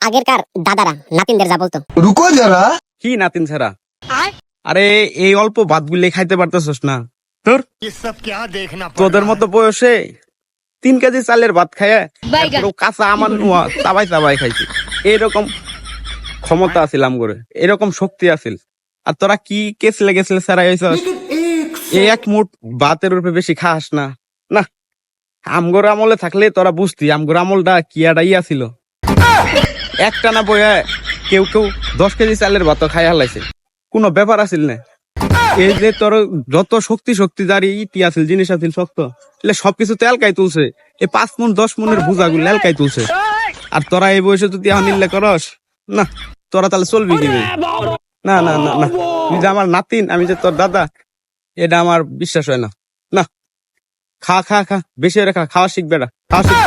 আগেরকার দাদারা নাতিনদের যা বলতো। रुको जरा। কি নাতিন ছাড়া? আরে এই অল্প ভাত গুলি খাইতে পারতেছস না? তোর তোদের মতো বয়সে 3 কেজি চালের ভাত খায় পুরো কাঁচা আমার নোয়া চাবাই চাবাই খাইছি। এরকম ক্ষমতা আছিল আমগরে, এরকম শক্তি আছিল। আর তোরা কি কেস লেগেছিল সারা হয়েছস? এই এক মুঠ ভাতের উপরে বেশি খাস না। না, আমগর আমলে থাকলে তোরা বুঝতি আমগর আমলটা কি আড়াইয়া ছিল। একটা না বইয়া কেউ কেউ 10 কেজি চালের ভাত খাই হালাইছে, কোনো ব্যাপার আছিল না। এই যে তোর যত শক্তি শক্তি যার ইতি আছিল জিনিস আছিল শক্ত, এলে সবকিছু তো এলকাই তুলছে। এই 5 মণ 10 মণের ভুজাগুলো এলকাই তুলছে। আর তোরা এই বয়সে যদি এখন নিলে করস না, তোরা তাহলে চলবি কি? না না না না, তুই যে আমার নাতিন, আমি যে তোর দাদা, এটা আমার বিশ্বাস হয় না। না, খা খা খা, বেশি করে খা, খাওয়া শিখবে না, খাওয়া শিখ।